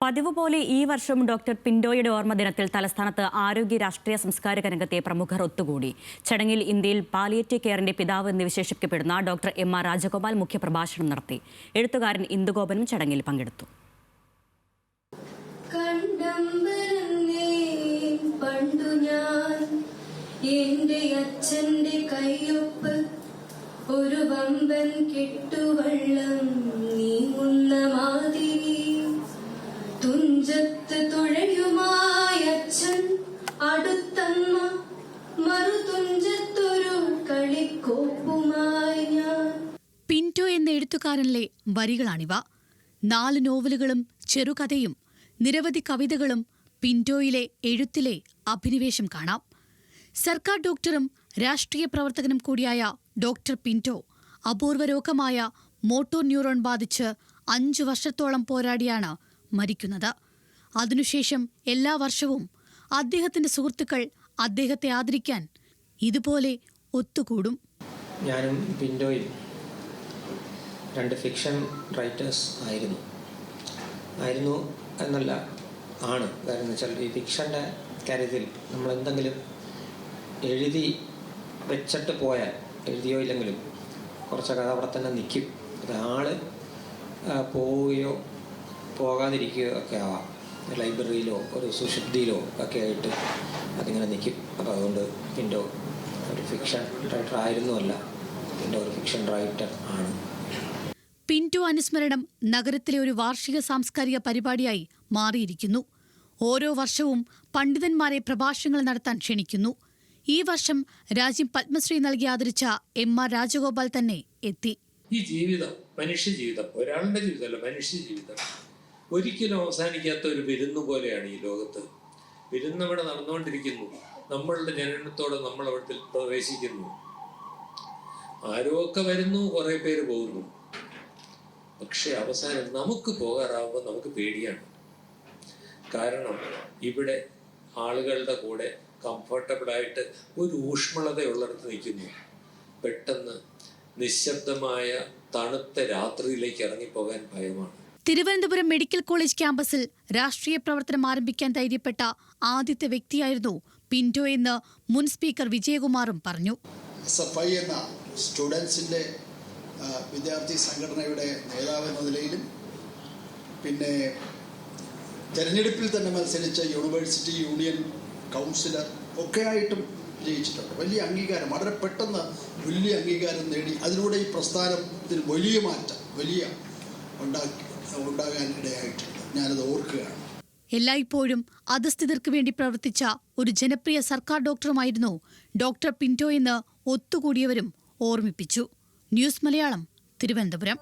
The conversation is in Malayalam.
പതിവ് പോലെ ഈ വർഷം ഡോക്ടർ പിന്റോയുടെ ഓർമ്മദിനത്തിൽ തലസ്ഥാനത്ത് ആരോഗ്യ രാഷ്ട്രീയ സാംസ്കാരിക രംഗത്തെ പ്രമുഖർ ഒത്തുകൂടി. ചടങ്ങിൽ ഇന്ത്യയിൽ പാലിയേറ്റീവ് കെയറിന്റെ പിതാവ് എന്ന് വിശേഷിപ്പിക്കപ്പെടുന്ന ഡോക്ടർ എം.ആർ. രാജഗോപാൽ മുഖ്യപ്രഭാഷണം നടത്തി. എഴുത്തുകാരൻ ഇന്ദുഗോപനും ചടങ്ങിൽ പങ്കെടുത്തു. ഒരു വമ്പൻ കെട്ടുവള്ളം നീങ്ങുന്ന മാതിരി തുഞ്ചത്ത് തുഴയുമായി അച്ഛൻ, അടുത്തമ്മ മറുതുഞ്ചത്തൊരു കളിക്കോപ്പുമായി ഞാൻ. പിന്റോ എന്ന എഴുത്തുകാരനിലെ വരികളാണിവ. 4 നോവലുകളും ചെറുകഥയും നിരവധി കവിതകളും പിന്റോയിലെ എഴുത്തിലെ അഭിനിവേശം കാണാം. സർക്കാർ ഡോക്ടറും രാഷ്ട്രീയ പ്രവർത്തകനും കൂടിയായ ഡോക്ടർ പിന്റോ അപൂർവ രോഗമായ മോട്ടോർ ന്യൂറോൺ ബാധിച്ച് 5 വർഷത്തോളം പോരാടിയാണ് മരിക്കുന്നത്. അതിനുശേഷം എല്ലാ വർഷവും അദ്ദേഹത്തിന്റെ സുഹൃത്തുക്കൾ അദ്ദേഹത്തെ ആദരിക്കാൻ ഇതുപോലെ ഒത്തുകൂടും. ഞാനും പിന്റോയും 2 ഫിക്ഷൻ റൈറ്റേഴ്സ് ആയിരുന്നു എന്നല്ല ആണ്. കാരണം എന്ന് വെച്ചാൽ ഈ ഫിക്ഷൻ്റെ കാര്യത്തിൽ നമ്മൾ എന്തെങ്കിലും എഴുതി വെച്ചിട്ട് പോയാൽ, എഴുതിയോ ഇല്ലെങ്കിലും കുറച്ച് കഥ അവിടെ തന്നെ നിൽക്കും. ഒരാൾ പോവുകയോ പോകാതിരിക്കുകയോ ഒക്കെ ആവാം. ലൈബ്രറിയിലോ ഒരു സുഷുപ്തിയിലോ ഒക്കെ ആയിട്ട് അതിങ്ങനെ നിൽക്കും. അപ്പോൾ അതുകൊണ്ട് പിന്റോ ഒരു ഫിക്ഷൻ റൈറ്റർ ആയിരുന്നുവല്ല, പിന്റോ ഒരു ഫിക്ഷൻ റൈറ്റർ ആണ്. പിന്റോ അനുസ്മരണം നഗരത്തിലെ ഒരു വാർഷിക സാംസ്കാരിക പരിപാടിയായി മാറിയിരിക്കുന്നു. ഓരോ വർഷവും പണ്ഡിതന്മാരെ പ്രഭാഷണങ്ങൾ നടത്താൻ ക്ഷണിക്കുന്നു. ഈ വർഷം രാജ്യം പത്മശ്രീ നൽകി ആദരിച്ച എം.ആർ. രാജഗോപാൽ തന്നെ എത്തി. ഈ ജീവിതം, മനുഷ്യ ജീവിതം, ഒരാളുടെ ജീവിതമല്ല, മനുഷ്യ ജീവിതം ഒരിക്കലും അവസാനിക്കാത്ത ഒരു വിരുന്നു പോലെയാണ് ഈ ലോകത്ത്. വിരുന്നവിടെ നടന്നുകൊണ്ടിരിക്കുന്നു. നമ്മളുടെ ജനനത്തോടെ നമ്മൾ അവിടത്തിൽ പ്രവേശിക്കുന്നു. ആരോ ഒക്കെ വരുന്നു, കുറെ പേര് പോകുന്നു. പക്ഷെ അവസാനം നമുക്ക് പോകാറാവുമ്പോൾ നമുക്ക് പേടിയാണ്. കാരണം ഇവിടെ ആളുകളുടെ കൂടെ കംഫർട്ടബിളായിട്ട് ഒരു ഊഷ്മളതയുള്ളിടത്ത് നിൽക്കുന്നു. പെട്ടെന്ന് നിശബ്ദമായ തണുത്ത രാത്രിയിലേക്ക് ഇറങ്ങിപ്പോകാൻ ഭയമാണ്. തിരുവനന്തപുരം മെഡിക്കൽ കോളേജ് ക്യാമ്പസിൽ രാഷ്ട്രീയ പ്രവർത്തനം ആരംഭിക്കാൻ ധൈര്യപ്പെട്ട ആദ്യത്തെ വ്യക്തിയായിരുന്നു പിന്റോ എന്ന് മുൻ സ്പീക്കർ വിജയകുമാറും പറഞ്ഞു. SFI എന്ന സ്റ്റുഡൻസിൻ്റെ വിദ്യാർത്ഥി സംഘടനയുടെ നേതാവ് എന്ന നിലയിലും പിന്നെ തെരഞ്ഞെടുപ്പിൽ തന്നെ മത്സരിച്ച യൂണിവേഴ്സിറ്റി യൂണിയൻ കൗൺസിലർ ഒക്കെ ആയിട്ടും വിജയിച്ചിട്ടുണ്ട്. വലിയ അംഗീകാരം, വളരെ പെട്ടെന്ന് വലിയ അംഗീകാരം നേടി. അതിലൂടെ ഈ പ്രസ്ഥാനത്തിന് വലിയ മാറ്റം ഉണ്ടാകാൻ ഇടയായിട്ടുണ്ട്. ഞാനത് ഓർക്കുകയാണ്. എല്ലായ്പ്പോഴും അധസ്ഥിതർക്ക് വേണ്ടി പ്രവർത്തിച്ച ഒരു ജനപ്രിയ സർക്കാർ ഡോക്ടറുമായിരുന്നു ഡോക്ടർ പിന്റോ എന്ന് ഒത്തുകൂടിയവരും ഓർമ്മിപ്പിച്ചു. ന്യൂസ് മലയാളം, തിരുവനന്തപുരം.